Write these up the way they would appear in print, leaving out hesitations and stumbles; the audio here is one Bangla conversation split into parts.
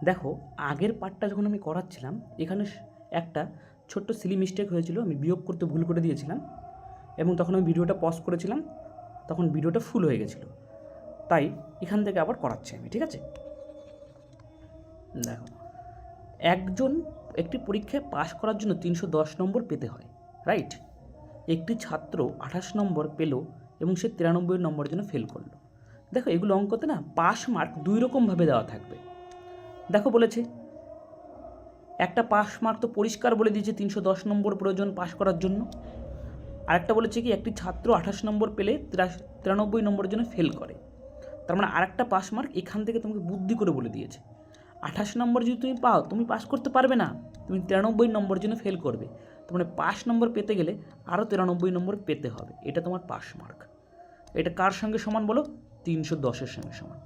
দেখো আগের পার্টটা যখন আমি করাচ্ছিলাম এখানে একটা ছোট্ট সিলি মিস্টেক হয়েছিল, আমি বিয়োগ করতে ভুল করে দিয়েছিলাম এবং তখন আমি ভিডিওটা পজ করেছিলাম, তখন ভিডিওটা ফুল হয়ে গেছিলো, তাই এখান থেকে আবার করাচ্ছি আমি। ঠিক আছে, দেখো একজন একটি পরীক্ষায় পাশ করার জন্য 310 নম্বর পেতে হয়, রাইট? একটি ছাত্র 28 নম্বর পেল এবং সে 93 নম্বরের জন্য ফেল করলো। দেখো এগুলো অঙ্কতে না পাস মার্ক দুই রকমভাবে দেওয়া থাকবে। দেখো বলেছে একটা পাস মার্ক তো পরিষ্কার বলে দিয়েছে 310 নম্বর প্রয়োজন পাস করার জন্য, আরেকটা বলেছে কি একটি ছাত্র 28 নম্বর পেলে 93 নম্বরের জন্য ফেল করে। তার মানে আরেকটা পাস মার্ক এখান থেকে তোমাকে বুদ্ধি করে বলে দিয়েছে 28 নম্বর যদি তুমি পাও তুমি পাস করতে পারবে না, তুমি 93 নম্বরের জন্য ফেল করবে। তার মানে পাস নম্বর পেতে গেলে আরও 93 নম্বর পেতে হবে, এটা তোমার পাস মার্ক। এটা কার সঙ্গে সমান বলো? 310-এর সঙ্গে সমান,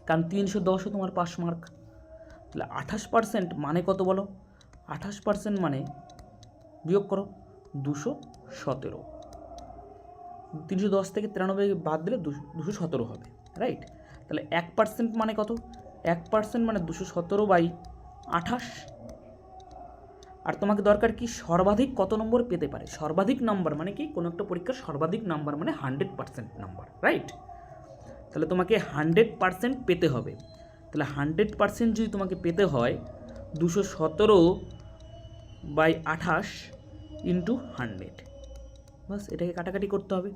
কারণ 310ও তোমার পাস মার্ক। তাহলে 28% মানে কত বলো? 28% মানে বিয়োগ করো 217। 310 থেকে 93 বাদ দিলে 217 হবে, রাইট? তাহলে 1% মানে কত? 1% মানে 217/28। আর তোমাকে দরকার কি সর্বাধিক কত নম্বর পেতে পারে? সর্বাধিক নাম্বার মানে কি? কোনো একটা পরীক্ষার সর্বাধিক নাম্বার মানে 100% নাম্বার, রাইট? তাহলে তোমাকে 100% পেতে হবে। তাহলে 100% যদি তোমাকে পেতে হয় 217/28 ইন্টু 100, বাস এটাকে কাটাকাটি করতে হবে।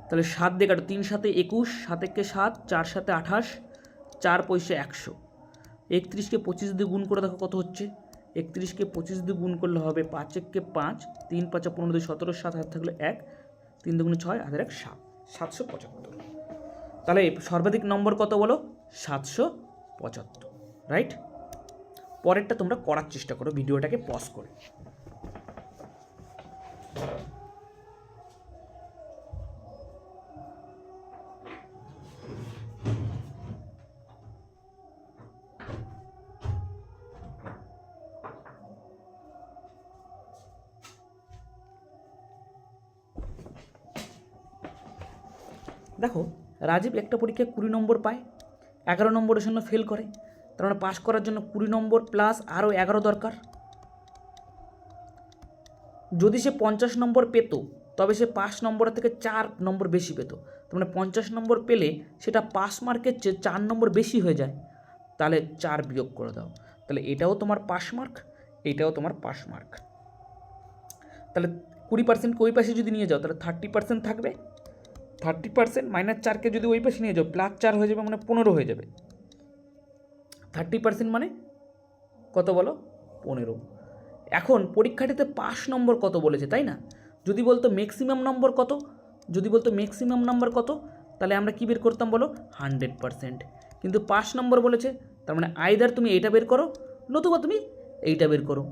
তাহলে 7 দিয়ে কাটো, 3 7 21, 7 1 7, 4 7 28, 4 পয়সা 100। 31কে 25 দিয়ে গুণ করে দেখো কত হচ্ছে। 31কে 25 দিয়ে গুণ করলে হবে 5 1 5, 3 5 15 2 17, 7 হাত থাকলে 1, 3 2 6, হাতের 1 7, 775। তাহলে সর্বাধিক নম্বর কত বলো? 775, রাইট? পরেরটা তোমরা করার চেষ্টা করো ভিডিওটাকে পজ করে। দেখো রাজীব একটা পরীক্ষায় 20 নম্বর পায়, 11 নম্বরের জন্য ফেল করে। তার মানে পাস করার জন্য 20 নম্বর প্লাস আরও 11 দরকার। যদি সে 50 নম্বর পেত তবে সে পাস নম্বরের থেকে 4 নম্বর বেশি পেত। তার মানে 50 নম্বর পেলে সেটা পাস মার্কের চেয়ে 4 নম্বর বেশি হয়ে যায়। তাহলে 4 বিয়োগ করে দাও। তাহলে এটাও তোমার পাস মার্ক, এটাও তোমার পাস মার্ক। তাহলে 20% ওই পাশে যদি নিয়ে যাও তাহলে 30% থাকবে। 30% -4কে যদি ওই পাশে নিয়ে যাও +4 হয়ে যাবে, মানে 15 হয়ে যাবে। 30% মানে কত বলো? 15। এখন পরীক্ষাটিতে পাস নম্বর কত বলেছে, তাই না? যদি বলতো ম্যাক্সিমাম নম্বর কত, যদি বলতো ম্যাক্সিমাম নাম্বার কত, তাহলে আমরা কী বের করতাম বলো? 100%। কিন্তু পাস নম্বর বলেছে, তার মানে আইদার তুমি এইটা বের করো নতুবা তুমি এইটা বের করো।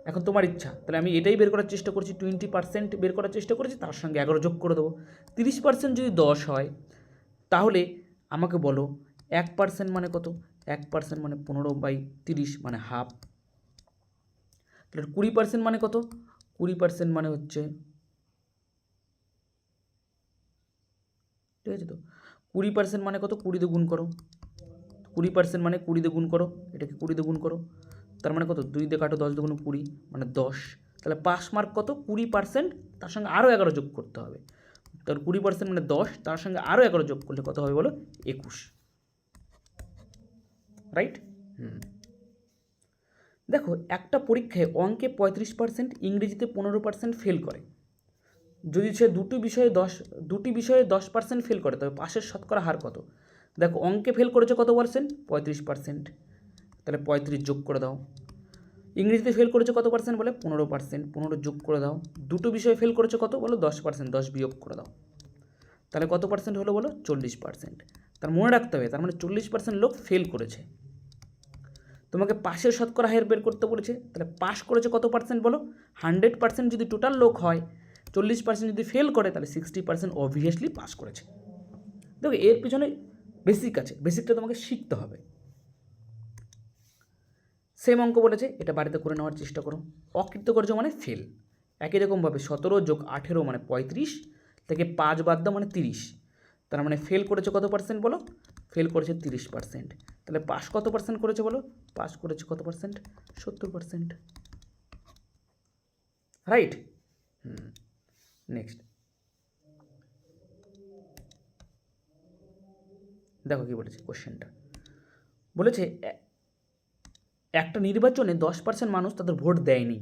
এখন তোমার ইচ্ছা, তাহলে আমি এটাই বের করার চেষ্টা করছি, 20% বের করার চেষ্টা করেছি, তার সঙ্গে 11 যোগ করে দেবো। 30% যদি 10 হয় তাহলে আমাকে বলো 1% মানে কত? 1% মানে 15/30 মানে হাফ। তাহলে 20% মানে কত? 20% মানে হচ্ছে, ঠিক আছে তো? 20% মানে কত? 20 দিয়ে গুণ করো। 20% মানে 20 দিয়ে গুণ করো, এটাকে 20 দিয়ে গুণ করো। তার মানে কত? 2 দিয়ে কাটো, 10 দুগুণ 20 মানে 10। তাহলে পাস মার্ক কত? 20%, তার সঙ্গে আরও 11 যোগ করতে হবে। তাহলে 20% মানে 10, তার সঙ্গে আরও 11 যোগ করলে কত হবে বলো? 21, রাইট? দেখো একটা পরীক্ষায় অঙ্কে 35%, ইংরেজিতে 15% ফেল করে। যদি সে দুটি বিষয়ে 10% ফেল করে তবে পাশের শতকরা হার কত? দেখো অঙ্কে ফেল করেছে কত পার্সেন্ট? 35%। তাহলে 35 যোগ করে দাও। ইংরেজিতে ফেল করেছে কত পার্সেন্ট বলে? 15%। 15 যোগ করে দাও। দুটো বিষয়ে ফেল করেছে কত বলো? 10%। 10 বিয়োগ করে দাও। তাহলে কত পার্সেন্ট হলো বলো? 40%। তার মনে রাখতে হবে, তার মানে 40% লোক ফেল করেছে। তোমাকে পাশের শতকরা হার বের করতে বলেছে, তাহলে পাস করেছে কত পার্সেন্ট বলো? 100% যদি টোটাল লোক হয়, 40% যদি ফেল করে তাহলে 60% অবভিয়াসলি পাস করেছে। দেখো এর পিছনে বেসিক আছে, বেসিকটা তোমাকে শিখতে হবে। সেম অঙ্ক বলেছে, এটা বাড়িতে করে নেওয়ার চেষ্টা করো। অকৃতকার্য মানে ফেল। একই রকমভাবে 17 যোগ 18 মানে 35, থেকে 5 বাদ দাও মানে 30। তার মানে ফেল করেছে কত পার্সেন্ট বলো? ফেল করেছে 30%। তাহলে পাস কত পার্সেন্ট করেছে বলো? পাস করেছে কত পার্সেন্ট? 70%। রাইট। নেক্সট দেখো কি বলেছে কোশ্চেনটা। বলেছে একটা নির্বাচনে 10% মানুষ তাদের ভোট দেয়নি।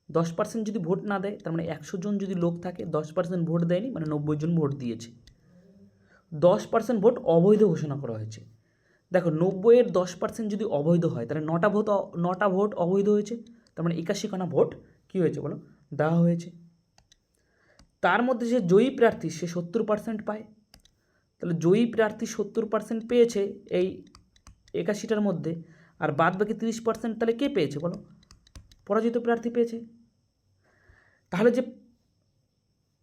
10% যদি ভোট না দেয়, তার মানে 100 জন যদি লোক থাকে, 10% ভোট দেয়নি, মানে 90 জন ভোট দিয়েছে। 10% ভোট অবৈধ ঘোষণা করা হয়েছে। দেখো 90-এর 10% যদি অবৈধ হয়, তাহলে 9টা ভোট অবৈধ হয়েছে, তার মানে 81খানা ভোট কী হয়েছে বলো? দেওয়া হয়েছে। তার মধ্যে যে জয়ী প্রার্থী সে 70% পায়। তাহলে জয়ী প্রার্থী 70% পেয়েছে এই 81টার মধ্যে, আর বাদ বাকি 30% তাহলে কে পেয়েছে বলো? পরাজিত প্রার্থী পেয়েছে।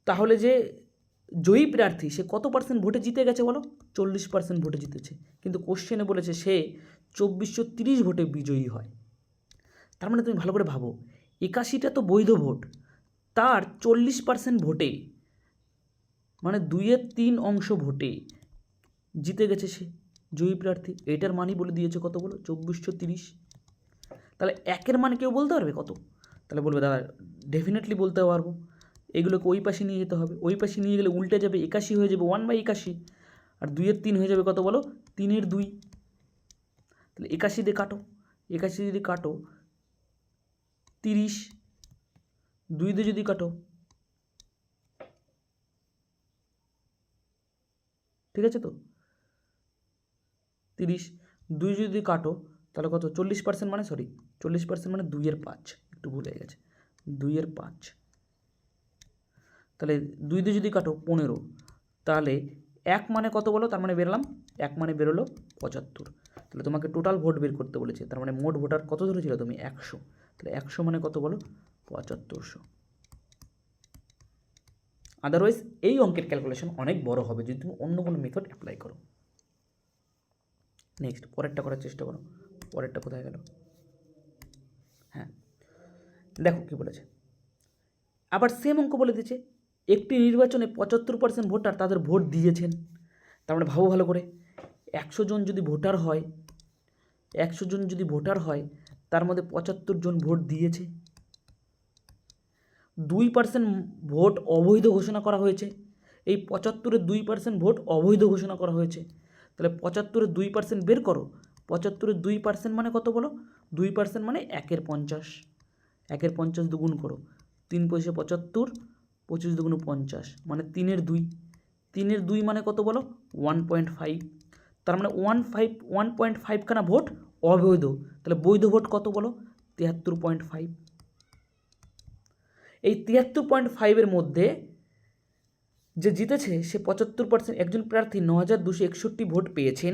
তাহলে যে জয়ী প্রার্থী সে কত পার্সেন্ট ভোটে জিতে গেছে বলো? 40% ভোটে জিতেছে। কিন্তু কোশ্চেনে বলেছে সে 2430 ভোটে বিজয়ী হয়। তার মানে তুমি ভালো করে ভাবো, 81টা তো বৈধ ভোট, তার 40% ভোটে, মানে 2/3 অংশ ভোটে জিতে গেছে সে জয়ী প্রার্থী। এটার মানই বলে দিয়েছে কত বলো? 2430। তাহলে একের মান কেউ বলতে পারবে কত? তাহলে বলবে দাদা ডেফিনেটলি বলতে পারবো। এগুলোকে ওই পাশে নিয়ে যেতে হবে, ওই পাশে নিয়ে গেলে উল্টে যাবে, 81 হয়ে যাবে 1/81, আর 2/3 হয়ে যাবে কত বলো? 3/2। তাহলে 81 দিয়ে কাটো, 81 যদি কাটো 30, 2 দিয়ে যদি কাটো, ঠিক আছে তো 30, 2 যদি কাটো তাহলে কত? 40% মানে 40% মানে 2/5, একটু ভুল হয়ে গেছে, 2/5। তাহলে 2 দিয়ে যদি কাটো 15, তাহলে 1 মানে কত বলো? তার মানে বেরোলাম 1 মানে বেরোলো 75। তাহলে তোমাকে টোটাল ভোট বের করতে বলেছে, তার মানে মোট ভোটার কত ধরেছিল তুমি? 100। তাহলে 100 মানে কত বলো? 7500। আদারওয়াইজ এই অঙ্কের ক্যালকুলেশন অনেক বড় হবে যদি তুমি অন্য কোনো মেথড অ্যাপ্লাই করো। নেক্সট পরেরটা করার চেষ্টা করো। পরেরটা কোথায় গেল? হ্যাঁ দেখো কি বলেছে, আবার সেম অঙ্ক বলে দিয়েছে একটি নির্বাচনে 75% ভোটার তাদের ভোট দিয়েছেন। তার মানে ভাবো ভালো করে, 100 জন যদি ভোটার হয়, 100 জন যদি ভোটার হয়, তার মধ্যে 75 জন ভোট দিয়েছে। 2% ভোট অবৈধ ঘোষণা করা হয়েছে। এই 75-এর 2% ভোট অবৈধ ঘোষণা করা হয়েছে। তাহলে 75-এর 2% বের করো। 75-এর 2% মানে কত বলো? 2% মানে 1/50। 1/50 দুগুণ করো, 3 পয়সা 75, 25 দুগুণ 50, মানে 3/2। 3/2 মানে কত বলো? 1.5। তার মানে 1.5 খানা ভোট অবৈধ। তাহলে বৈধ ভোট কত বলো? 73.5। এই 73.5-এর মধ্যে যে জিতেছে সে 75%, একজন প্রার্থী 9261 ভোট পেয়েছেন,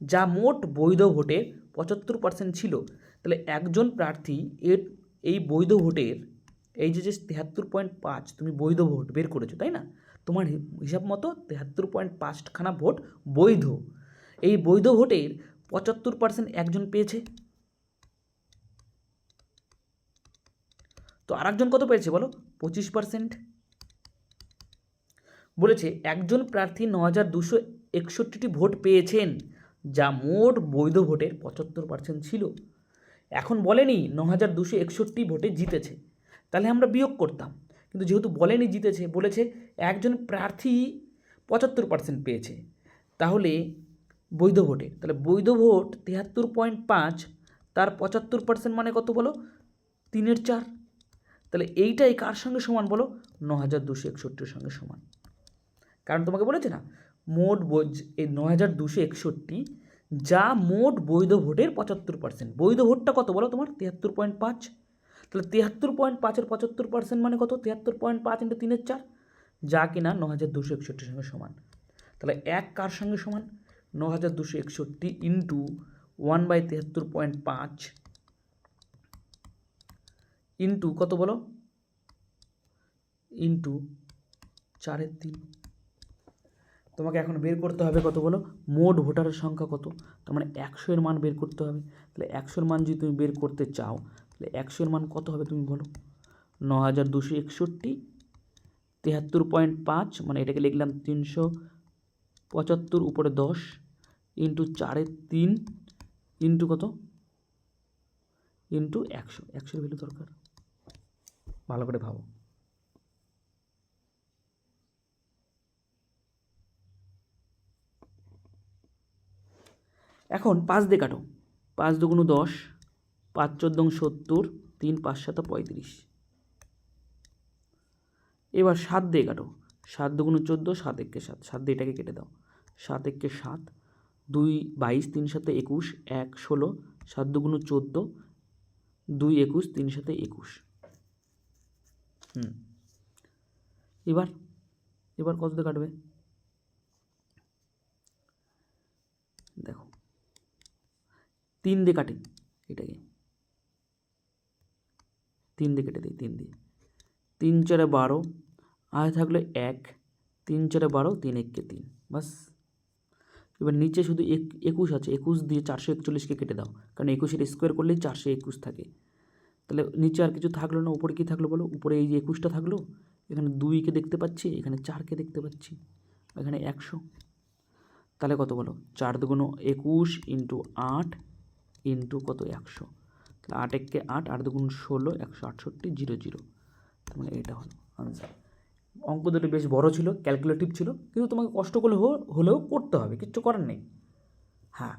যা মোট বৈধ ভোটের 75% ছিল। তাহলে একজন প্রার্থী এই বৈধ ভোটের, এই যে 73.5 তুমি বৈধ ভোট বের করেছো, তাই না? তোমার হিসাব মতো 73.5 খানা ভোট বৈধ। এই বৈধ ভোটের 75% একজন পেয়েছে। তো আরেকজন কত পেয়েছে বলো? 25%। বলেছে একজন প্রার্থী 9261টি ভোট পেয়েছেন, যা মোট বৈধ ভোটের 75% ছিল। এখন বলেনি 9261 ভোটে জিতেছে, তাহলে আমরা বিয়োগ করতাম, কিন্তু যেহেতু বলেনি জিতেছে, বলেছে একজন প্রার্থী 75% পেয়েছে, তাহলে বৈধ ভোটে, তাহলে বৈধ ভোট 73.5, তার 75% মানে কত বলো? 3/4। তাহলে এইটাই কার সঙ্গে সমান বলো? 9261-এর সঙ্গে সমান। কারণ তোমাকে বলেছে না, মোট এই 9261 যা মোট বৈধ ভোটের 75%। বৈধ ভোটটা কত বলো তোমার? 73.5। তাহলে 73.5-এর 75% মানে কত? 73.5 × 3/4, যা কিনা 9261-এর সঙ্গে সমান। তাহলে এক কার সঙ্গে সমান? 9261 ইন্টু 1/73.5 ইন্টু কত বলো? ইন্টু 4/3। তোমাকে এখন বের করতে হবে কত বলো? মোট ভোটারের সংখ্যা কত? তার মানে 100-এর মান বের করতে হবে। তাহলে 100-এর মান যদি তুমি বের করতে চাও, তাহলে 100-এর মান কত হবে তুমি বলো? 9261 73.5, মানে এটাকে লিখলাম 75 উপরে 10 ইন্টু 4 3 ইন্টু কত ইন্টু 100 100 ভ্যালু দরকার, ভালো করে ভাবো। এখন 5 দিয়ে কাটো, 5 দুগুণ 10, 5 চোদ্দং 70, 3 5 7 35। এবার 7 দিয়ে কাটো, 7 দুগুণ 14, 7 একে 7, 7 দিয়ে এটাকে কেটে দাও, 7 একে 7, 2 22, 3 7 21, 1 16, 7 দুগুণ 14, 2 21, 3 7 21। এবার এবার কত দিয়ে কাটবে দেখো, 3 দিয়ে কাটি এটাকে, 3 দিয়ে কেটে দিই, 3 দিয়ে, 3 4 12, আর থাকলে 1, 3 4 12, 3 1 3, বাস। এবার নিচে শুধু 21 আছে, 21 দিয়ে 441কে কেটে দাও, কারণ 21-এর স্কোয়ার করলেই 421 থাকে। তাহলে নিচে আর কিছু থাকলো না, উপরে কী থাকলো বলো? উপরে এই যে 21টা থাকলো, এখানে 2কে দেখতে পাচ্ছি, এখানে 4কে দেখতে পাচ্ছি, এখানে 100। তাহলে কত বলো? 4 দুগুণ 21 ইন্টু 8 ইন্টু কত 100। তাহলে 8 একে 8, 8 দুগুণ 16, 168 0 0। তার মানে এটা হলো আনসার। অঙ্ক দুটো বেশ বড় ছিল, ক্যালকুলেটিভ ছিল, কিন্তু তোমাকে কষ্ট করলে হলেও করতে হবে, কিচ্ছু করার নেই। হ্যাঁ,